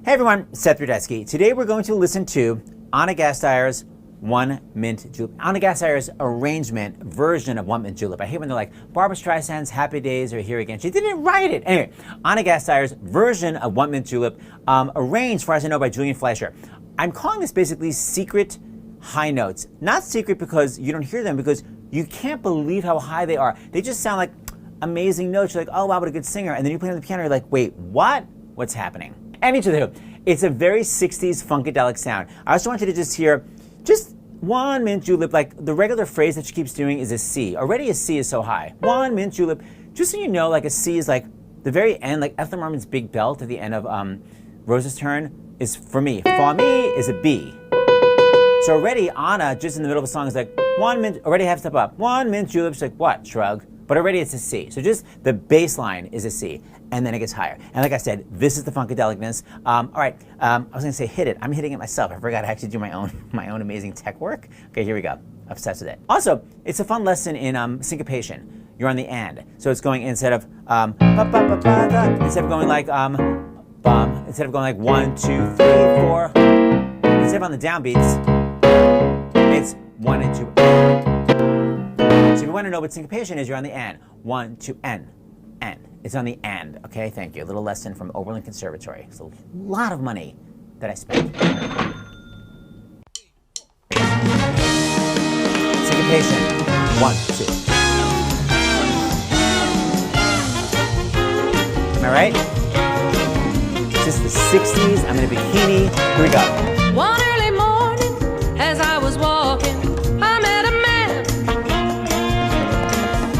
Hey everyone, Seth Rudetsky. Today we're going to listen to Ana Gasteyer's One Mint Julep. Ana Gasteyer's arrangement version of One Mint Julep. I hate when they're like, Barbra Streisand's Happy Days are here again. She didn't write it. Anyway, Ana Gasteyer's version of One Mint Julep, arranged, as far as I know, by Julian Fleischer. I'm calling this basically secret high notes. Not secret because you don't hear them, because you can't believe how high they are. They just sound like amazing notes. You're like, oh wow, what a good singer. And then you play on the piano, you're like, wait, what? What's happening? Anywho, it's a very 60s funkadelic sound. I also want you to just hear just One Mint Julep. Like the regular phrase that she keeps doing is a C. Already a C is so high. One Mint Julep. Just so you know, like a C is like the very end, like Ethel Merman's big belt at the end of Rose's Turn is for me is a B. So already Anna, just in the middle of a song, is like, one mint, already half step up. One Mint Julep. She's like, what? Shrug. But already it's a C. So just the bass line is a C, and then it gets higher. And like I said, this is the funkadelicness. All right, I was gonna say hit it. I'm hitting it myself. I forgot to actually do my own amazing tech work. Okay, here we go. Obsessed with it. Also, it's a fun lesson in syncopation. You're on the and. So it's going instead of instead of going like instead of going like 1, 2, 3, 4. Instead of on the downbeats, it's 1 and 2. So if you want to know what syncopation is, you're on the and. 1, 2, N. It's on the and. Okay, thank you. A little lesson from Oberlin Conservatory. It's a lot of money that I spent. Syncopation. 1, 2. Am I right? This is the 60s. I'm in a bikini. Here we go. One early morning, as I was walking, I met a man.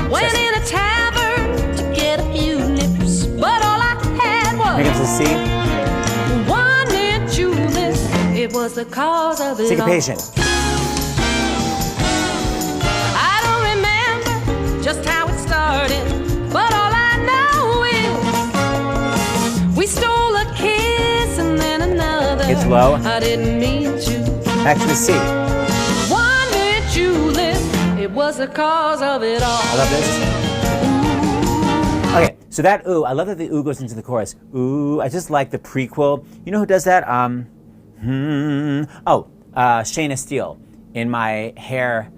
Went in a tavern to get a few nips, but all I had was here comes the C. One Mint Julep. It was the cause of it Syncopation. I don't remember just how it started, but all I know is we stole a kiss and then another. It's low. I didn't mean to. Back to the C. One Mint Julep. It was the cause of it all. I love this. Okay, so that ooh, I love that the ooh goes into the chorus. Ooh, I just like the prequel. You know who does that? Gina Steele in my hair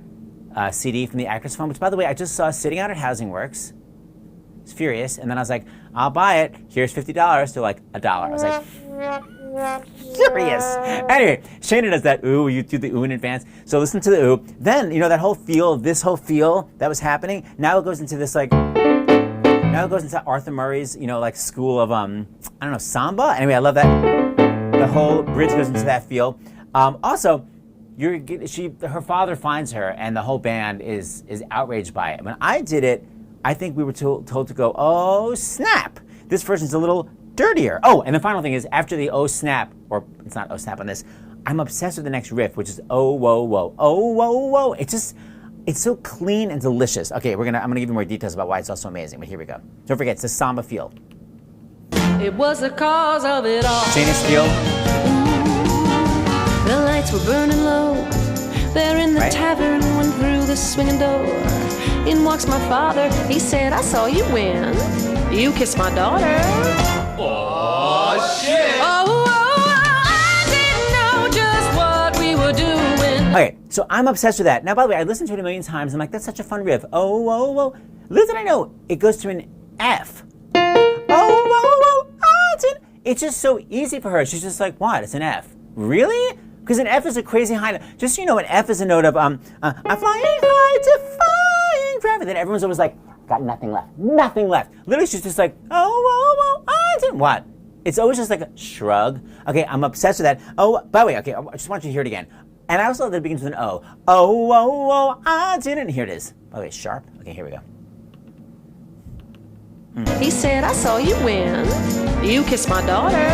CD from the Actors Phone, which by the way, I just saw sitting out at Housing Works. It's furious, and then I was like, I'll buy it. Here's $50. They're like $1. I was like, furious. Anyway, Shayna does that ooh, you do the ooh in advance. So listen to the ooh. Then, you know, that whole feel, this whole feel that was happening, now it goes into this like, now it goes into Arthur Murray's, you know, like school of, I don't know, samba? Anyway, I love that. The whole bridge goes into that feel. Also, her father finds her, and the whole band is outraged by it. When I did it, I think we were told to go, oh snap. This version's a little dirtier. Oh, and the final thing is, after the oh snap, or it's not oh snap on this, I'm obsessed with the next riff, which is oh whoa whoa, oh whoa whoa. It's so clean and delicious. Okay, I'm gonna give you more details about why it's also amazing, but here we go. Don't forget, it's the samba feel. It was the cause of it all. Gina Steele. The lights were burning low. There in the right? tavern, went through the swinging door. In walks my father. He said, I saw you win. You kissed my daughter. Oh, shit! Oh, I didn't know just what we were doing. Okay, so I'm obsessed with that. Now, by the way, I listened to it a million times. I'm like, that's such a fun riff. Oh, whoa, whoa. Little did I know, it goes to an F. Oh, whoa, whoa, it's just so easy for her. She's just like, what? It's an F. Really? Because an F is a crazy high note. Just so you know, an F is a note of, I'm flying high, defying gravity. Then everyone's always like, got nothing left. Nothing left. Literally, she's just like, oh, whoa, whoa, what? It's always just like a shrug. Okay, I'm obsessed with that. Oh, by the way, okay, I just want you to hear it again. And I also love that it begins with an O. Oh, whoa, whoa, I didn't. Here it is. By the way, sharp. Okay, here we go. He said, I saw you win. You kissed my daughter.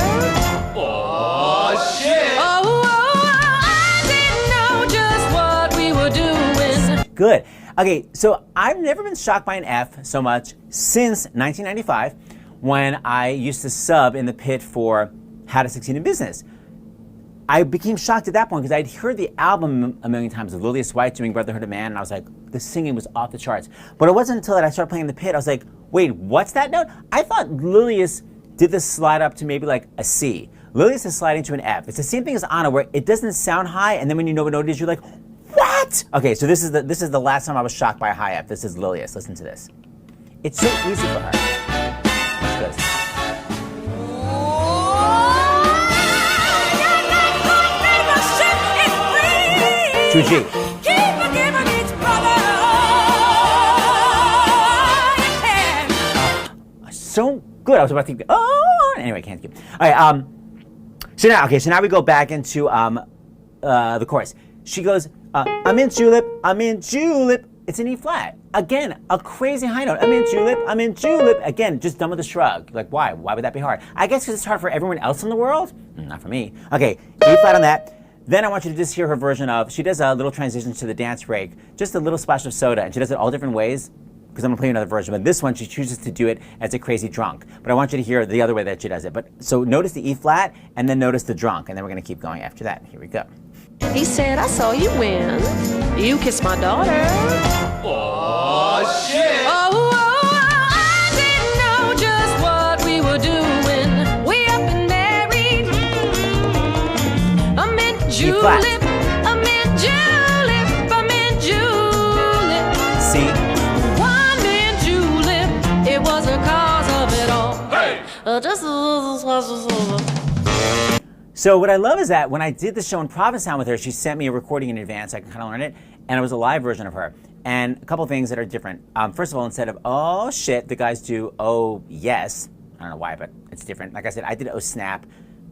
Oh, shit! Oh, I didn't know just what we were doing. Good. Okay, so I've never been shocked by an F so much since 1995 when I used to sub in the pit for How to Succeed in Business. I became shocked at that point because I'd heard the album a million times of Lilius White doing Brotherhood of Man, and I was like, the singing was off the charts. But it wasn't until I started playing the pit, I was like, wait, what's that note? I thought Lilius did this slide up to maybe like a C. Lilius is sliding to an F. It's the same thing as Ana, where it doesn't sound high, and then when you know what note it is, you're like, what? Okay, so this is the last time I was shocked by a high F. This is Lilius. Listen to this. It's so easy for her. Let's go. To a G. So good. I was about to think, oh, anyway, can't keep. All right, so now we go back into the chorus. She goes, I'm in julep, I'm in julep. It's an E flat. Again, a crazy high note. I'm in julep, I'm in julep. Again, just done with a shrug. Like, why? Why would that be hard? I guess because it's hard for everyone else in the world. Not for me. Okay, E flat on that. Then I want you to just hear her version of, she does a little transition to the dance break, just a little splash of soda, and she does it all different ways, because I'm going to play another version. But this one, she chooses to do it as a crazy drunk. But I want you to hear the other way that she does it. But so notice the E flat, and then notice the drunk, and then we're going to keep going after that. Here we go. He said, I saw you win. You kissed my daughter. Oh, shit! Oh, I didn't know just what we were doing. We up and married. I'm in julep. I'm in julep. I'm in julep. C. One in julep. It was the cause of it all. Hey! So what I love is that when I did the show in Provincetown with her, she sent me a recording in advance so I can kind of learn it, and it was a live version of her. And a couple things that are different. First of all, instead of oh shit, the guys do oh yes. I don't know why, but it's different. Like I said, I did oh snap.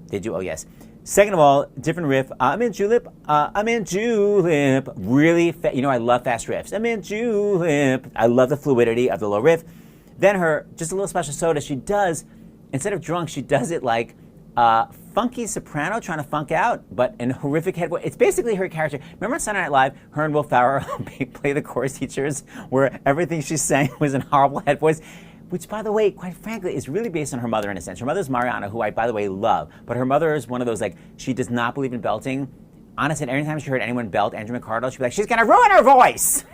They do oh yes. Second of all, different riff. I'm in julep. I'm in julep. Really, I love fast riffs. I'm in julep. I love the fluidity of the low riff. Then her, just a little splash of soda. She does, instead of drunk, she does it like funky soprano trying to funk out, but in horrific head voice. It's basically her character. Remember on Saturday Night Live, her and Will Ferrell play the chorus teachers, where everything she sang was in horrible head voice, which, by the way, quite frankly, is really based on her mother in a sense. Her mother's Mariana, who I, by the way, love, but her mother is one of those, like, she does not believe in belting. Anna said anytime she heard anyone belt Andrew McCardle, she'd be like, she's gonna ruin her voice!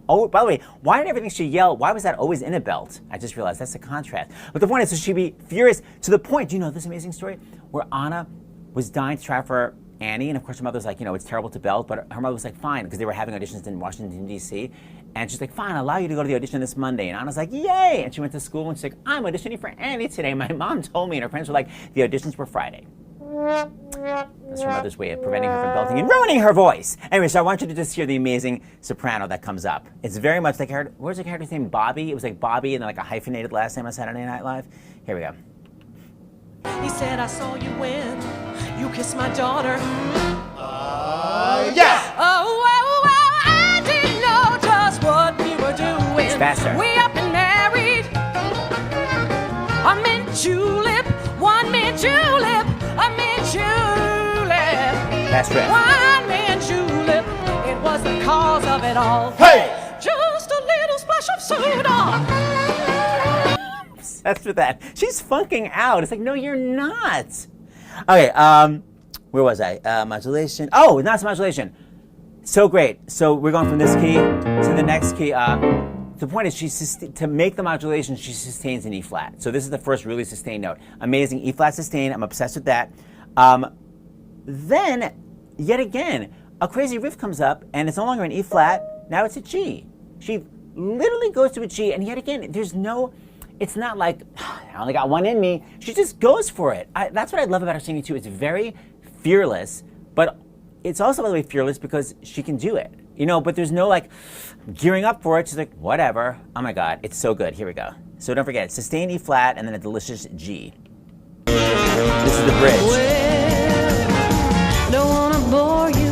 Oh, by the way, why did everything she yell, why was that always in a belt? I just realized that's the contrast. But the point is, so she'd be furious to the point, do you know this amazing story? Where Anna was dying to try for Annie, and of course her mother was like, it's terrible to belt, but her mother was like, fine, because they were having auditions in Washington, D.C., and she's like, fine, I'll allow you to go to the audition this Monday. And Anna's like, yay! And she went to school, and she's like, I'm auditioning for Annie today. My mom told me, and her friends were like, the auditions were Friday. That's her mother's way of preventing her from belting and ruining her voice. Anyway, so I want you to just hear the amazing soprano that comes up. It's very much like, where's the character's name? Bobby? It was like Bobby and then like a hyphenated last name on Saturday Night Live. Here we go. He said, I saw you win. You kissed my daughter. Yeah! I didn't know just what we were doing. It's faster. We up and married. I'm in julep. One man julep. I'm in julep. Fast riff. One man julep. It was the cause of it all. Hey! Just a little splash of soda. That's with that. She's funking out. It's like, no, you're not. Okay, where was I? Modulation. Oh, not modulation. So great. So we're going from this key to the next key. The point is, to make the modulation, she sustains an E flat. So this is the first really sustained note. Amazing E flat sustain. I'm obsessed with that. Then, yet again, a crazy riff comes up, and it's no longer an E flat. Now it's a G. She literally goes to a G, and yet again, it's not like, I only got one in me. She just goes for it. That's what I love about her singing, too. It's very fearless, but it's also, by the way, fearless because she can do it. But there's no, like, gearing up for it. She's like, whatever. Oh, my God. It's so good. Here we go. So don't forget, sustain E flat and then a delicious G. This is the bridge. Well, don't want to bore you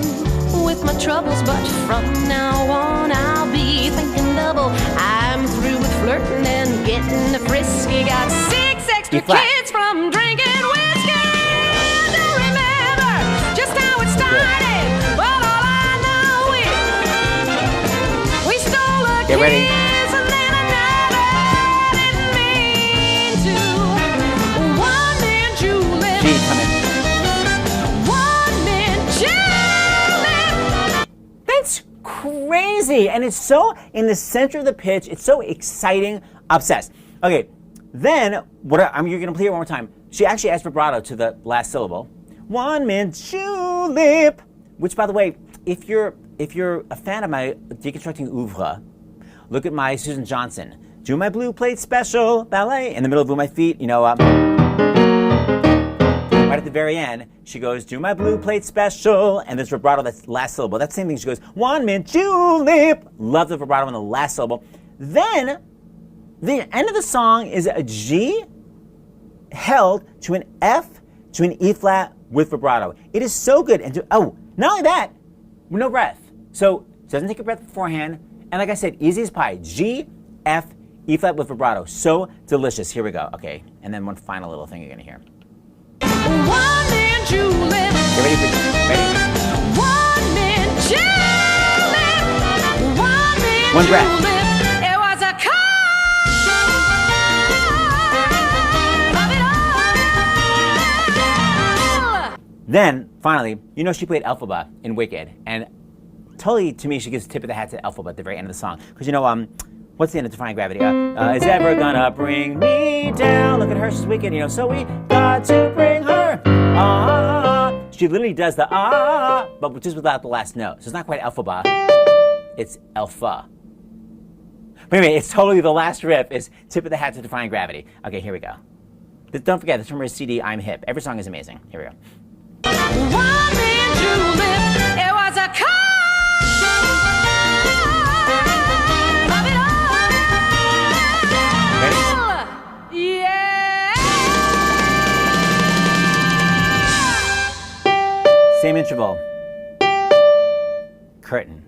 with my troubles, but from now on I'll be thinking double. I'm through with flirting and getting frisky. Got 6 extra kids from drinking whiskey. I don't remember just how it started, but all I know is we stole a Get ready. kiss and then another didn't mean to. One man julep. G coming. One man julep. That's crazy. And it's so in the center of the pitch. It's so exciting. Obsessed. Okay, then, you're going to play it one more time. she actually adds vibrato to the last syllable. One mint julep, which, by the way, if you're a fan of my deconstructing oeuvre, look at my Susan Johnson. Do my blue plate special ballet in the middle of my feet. You know, right at the very end, she goes, do my blue plate special, and there's vibrato, that's last syllable. That's the same thing. She goes, one mint julep. Love the vibrato on the last syllable. Then, the end of the song is a G held to an F to an E flat with vibrato. It is so good. And not only that, no breath. So, it doesn't take a breath beforehand. And like I said, easy as pie. G, F, E flat with vibrato. So delicious. Here we go. Okay. And then one final little thing you're going to hear. One mint julep. You ready? Ready? One mint julep. One mint One breath. julep. It was a call of it all. Then, finally, you know she played Elphaba in Wicked. And totally, to me, she gives a tip of the hat to Elphaba at the very end of the song. Because, you know, what's the end of Defying Gravity? Is ever gonna bring me down? Look at her, she's wicked, you know, so we got to bring her. She literally does the but just without the last note. So it's not quite Elphaba, it's Elpha. But anyway, it's totally the last riff is tip of the hat to Defying Gravity. Okay, here we go. Don't forget, this is from her CD, I'm Hip. Every song is amazing. Here we go. One mint julep. It was a call. Same interval. Curtain.